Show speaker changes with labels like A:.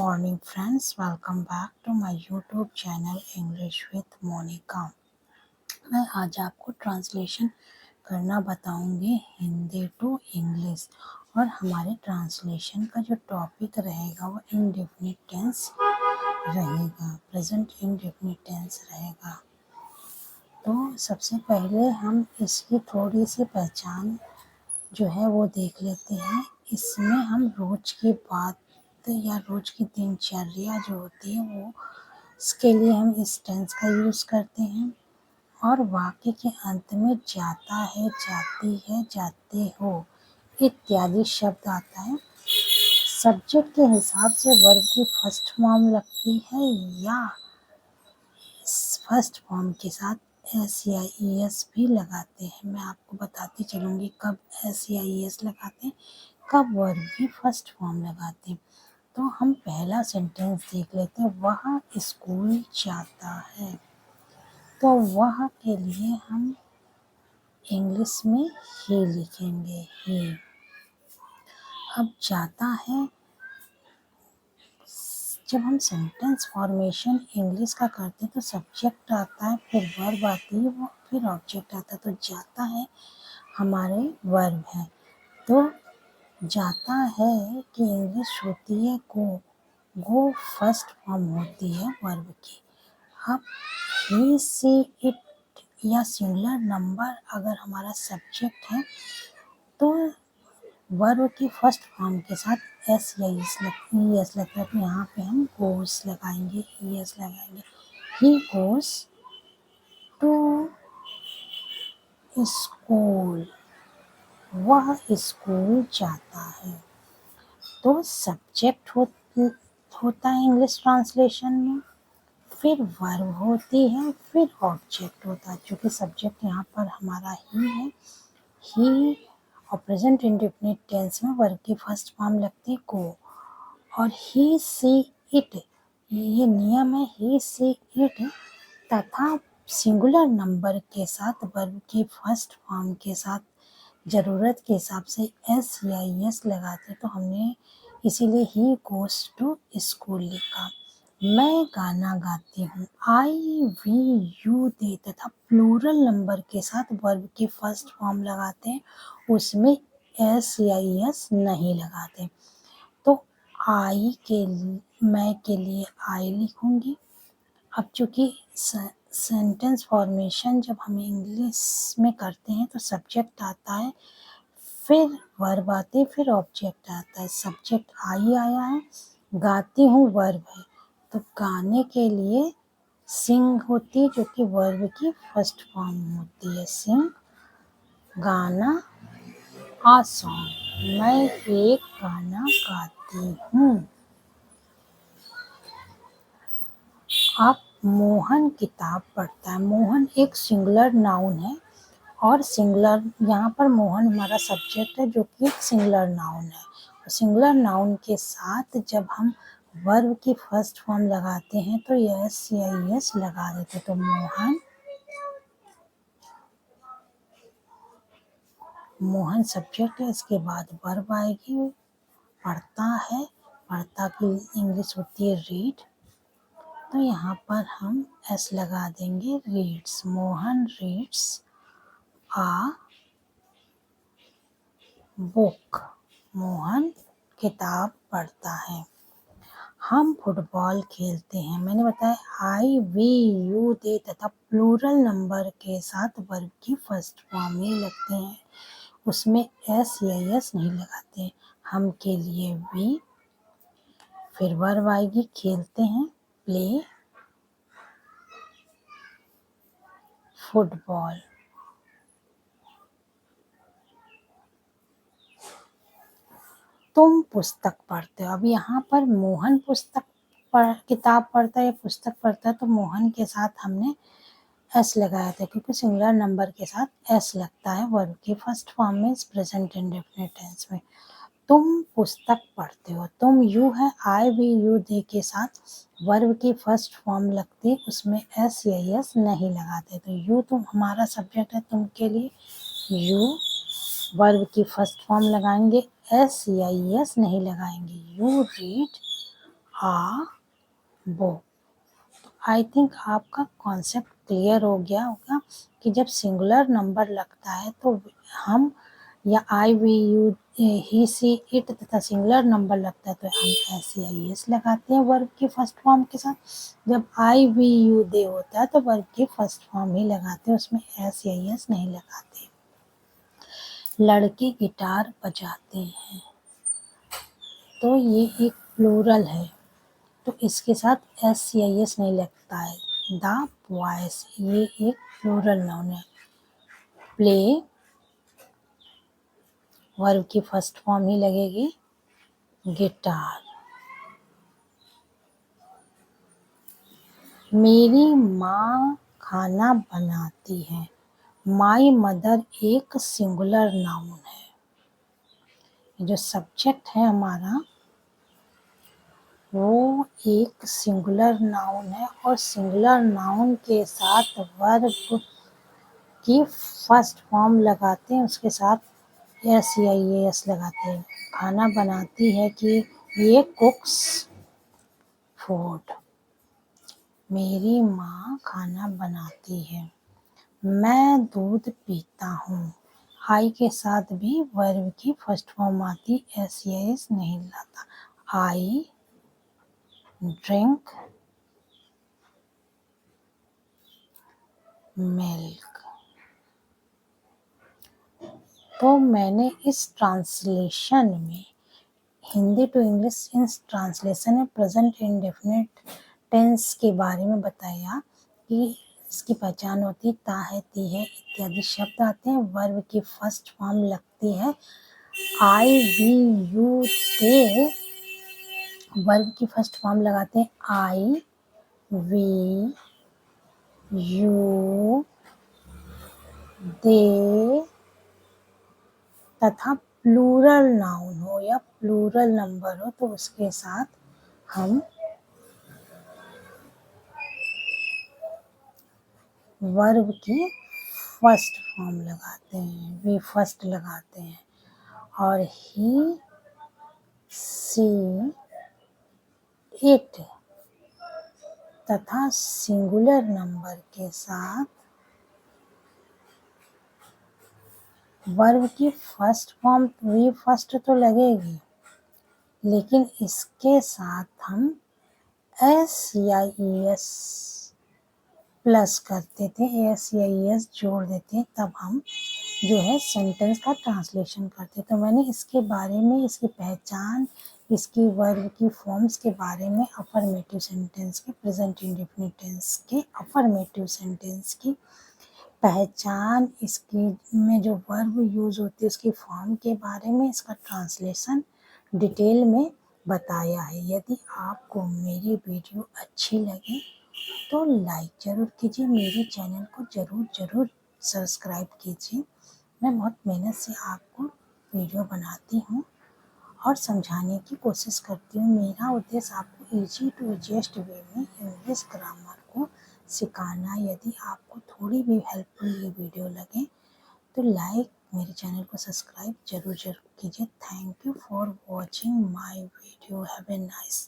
A: morning friends, welcome back to my YouTube channel English with Monica। मैं आज आपको translation करना बताऊंगी हिंदी टू इंग्लिश। और हमारे ट्रांसलेशन का जो टॉपिक रहेगा वो इंडेफिनिट टेंस रहेगा, प्रेजेंट इंडेफिनिट टेंस रहेगा। तो सबसे पहले हम इसकी थोड़ी सी पहचान जो है वो देख लेते हैं। इसमें हम रोज की बात या रोज की दिनचर्या जो होती है वो इसके लिए हम इस टेंस का यूज़ करते हैं। और वाक्य के अंत में जाता है, जाती है, जाते हो इत्यादि शब्द आता है। सब्जेक्ट के हिसाब से वर्ब की फर्स्ट फॉर्म लगती है या फर्स्ट फॉर्म के साथ एस या ई एस भी लगाते हैं। मैं आपको बताती चलूँगी कब एस या ई एस लगाते हैं, कब वर्ब की फर्स्ट फॉर्म लगाते हैं। तो हम पहला सेंटेंस देख लेते हैं, वह स्कूल जाता है। तो वह के लिए हम इंग्लिश में ही लिखेंगे, ही। अब जाता है, जब हम सेंटेंस फॉर्मेशन इंग्लिश का करते हैं तो सब्जेक्ट आता है, फिर वर्ब आती है, वो फिर ऑब्जेक्ट आता है। तो जाता है हमारे वर्ब है। तो जाता है कि इंग्लिश होती है गो फर्स्ट फॉर्म होती है वर्ब की। अब ही सी इट या सिंगुलर नंबर अगर हमारा सब्जेक्ट है तो वर्ब की फर्स्ट फॉर्म के साथ एस या ई एस लगता है। तो यहाँ पे हम गोस लगाएंगे, ई एस लगाएंगे। ही गोस टू स्कूल, वह स्कूल जाता है। तो सब्जेक्ट होता है इंग्लिश ट्रांसलेशन में, फिर वर्ब होती है, फिर ऑब्जेक्ट होता है। क्योंकि सब्जेक्ट यहाँ पर हमारा ही है, ही। और प्रेजेंट इंडेफिनिट टेंस में वर्ब की फर्स्ट फॉर्म लगती है को। और ही सी इट, ये नियम है, ही सी इट तथा सिंगुलर नंबर के साथ वर्ब की फर्स्ट फॉर्म के साथ ज़रूरत के हिसाब से एस या एस लगाते। तो हमने इसीलिए ही गोस टू स्कूल लिखा। मैं गाना गाती हूँ, आई वी यू दे तथा प्लूरल नंबर के साथ वर्ब की फर्स्ट फॉर्म लगाते हैं, उसमें एस या एस नहीं लगाते। तो मैं के लिए आई लिखूंगी। अब चूंकि सेंटेंस फॉर्मेशन जब हम इंग्लिश में करते हैं तो सब्जेक्ट आता है, फिर वर्ब आती है, फिर ऑब्जेक्ट आता है। सब्जेक्ट आई आया है, गाती हूँ वर्ब है। तो गाने के लिए सिंग होती है जो कि वर्ब की फर्स्ट फॉर्म होती है, सिंग, गाना, आ सॉन्ग। मैं एक गाना गाती हूँ। अब मोहन किताब पढ़ता है। मोहन एक सिंगुलर नाउन है और सिंगुलर यहाँ पर मोहन हमारा सब्जेक्ट है जो कि एक सिंगुलर नाउन है। सिंगुलर नाउन के साथ जब हम वर्ब की फर्स्ट फॉर्म लगाते हैं तो यस या यस लगा देते। तो मोहन सब्जेक्ट है, इसके बाद वर्ब आएगी, पढ़ता है। पढ़ता की इंग्लिश होती है रीड। तो यहाँ पर हम एस लगा देंगे, रीड्स। मोहन रीड्स आ बुक, मोहन किताब पढ़ता है। हम फुटबॉल खेलते हैं। मैंने बताया आई वी यू दे तथा प्लूरल नंबर के साथ वर्ब की फर्स्ट फॉर्म ही लगते हैं, उसमें एस या एस नहीं लगाते। हम के लिए वी, फिर वर्ब आएगी खेलते हैं, प्ले फुटबॉल। तुम पुस्तक पढ़ते हो। अब यहाँ पर मोहन किताब पढ़ता है या पुस्तक पढ़ता है, तो मोहन के साथ हमने एस लगाया था क्योंकि सिंगुलर नंबर के साथ एस लगता है वर्ब की फर्स्ट फॉर्म में, प्रेजेंट इंडेफिनिट टेंस में। तुम पुस्तक पढ़ते हो, तुम यू है, आई वी यू दे के साथ वर्ब की फर्स्ट फॉर्म लगती है, उसमें एस या एस नहीं लगाते। तो यू तुम हमारा सब्जेक्ट है, तुम के लिए यू, वर्ब की फर्स्ट फॉर्म लगाएंगे, एस या एस नहीं लगाएंगे। यू रीड आ बो। आई थिंक आपका कॉन्सेप्ट क्लियर हो गया होगा कि जब सिंगुलर नंबर लगता है तो हम या I we you he she it तथा सिंगुलर नंबर लगता है तो हम एस सी आई एस लगाते हैं वर्ब की फर्स्ट फॉर्म के साथ। जब आई वी यू दे होता है तो वर्ब की फर्स्ट फॉर्म ही लगाते हैं, उसमें एस या एस नहीं लगाते। लड़के गिटार बजाते हैं तो ये एक प्लूरल है तो इसके साथ एस या एस नहीं लगता है। द बॉयज ये एक प्लूरल नाउन है। प्ले वर्ब की फर्स्ट फॉर्म ही लगेगी गिटार। मेरी माँ खाना बनाती है। माई मदर एक सिंगुलर नाउन है। ये जो सब्जेक्ट है हमारा वो एक सिंगुलर नाउन है और सिंगुलर नाउन के साथ वर्ब की फर्स्ट फॉर्म लगाते हैं, उसके साथ एस या एस लगाते हैं। खाना बनाती है कि ये कुक्स फूड। मेरी माँ खाना बनाती है। मैं दूध पीता हूँ। आई के साथ भी वर्ब की फर्स्ट फॉर्म आती, एस या एस नहीं लाता। I drink milk. तो मैंने इस ट्रांसलेशन में हिंदी टू इंग्लिश इस ट्रांसलेशन में प्रेजेंट इंडेफिनिट टेंस के बारे में बताया कि इसकी पहचान होती ता है, ती है इत्यादि शब्द आते हैं। वर्ब की फर्स्ट फॉर्म लगती है आई वी यू ते। वर्ब की फर्स्ट फॉर्म लगाते हैं आई वी यू दे तथा प्लूरल नाउन हो या प्लूरल नंबर हो तो उसके साथ हम वर्ब की फर्स्ट फॉर्म लगाते हैं, वी फर्स्ट लगाते हैं। और ही सी इट तथा सिंगुलर नंबर के साथ वर्ब की फर्स्ट फॉर्म वी फर्स्ट तो लगेगी लेकिन इसके साथ हम एस या ई एस प्लस करते थे, एस या ई एस जोड़ देते तब हम जो है सेंटेंस का ट्रांसलेशन करते। तो मैंने इसके बारे में, इसकी पहचान, इसकी वर्ब की फॉर्म्स के बारे में, अफर्मेटिव सेंटेंस के, प्रेजेंट इंडेफिनिट टेंस के अफर्मेटिव सेंटेंस की पहचान, इसकी में जो वर्ब यूज होती है उसकी फॉर्म के बारे में, इसका ट्रांसलेशन डिटेल में बताया है। यदि आपको मेरी वीडियो अच्छी लगे तो लाइक ज़रूर कीजिए, मेरे चैनल को ज़रूर सब्सक्राइब कीजिए। मैं बहुत मेहनत से आपको वीडियो बनाती हूँ और समझाने की कोशिश करती हूँ। मेरा उद्देश्य आपको ईजी टू ईजीएस्ट वे में इंग्लिश ग्रामर को सिखाना। यदि आपको थोड़ी भी हेल्पफुल ये वीडियो लगे तो लाइक, मेरे चैनल को सब्सक्राइब ज़रूर कीजिए। Thank you for watching my video. Have a nice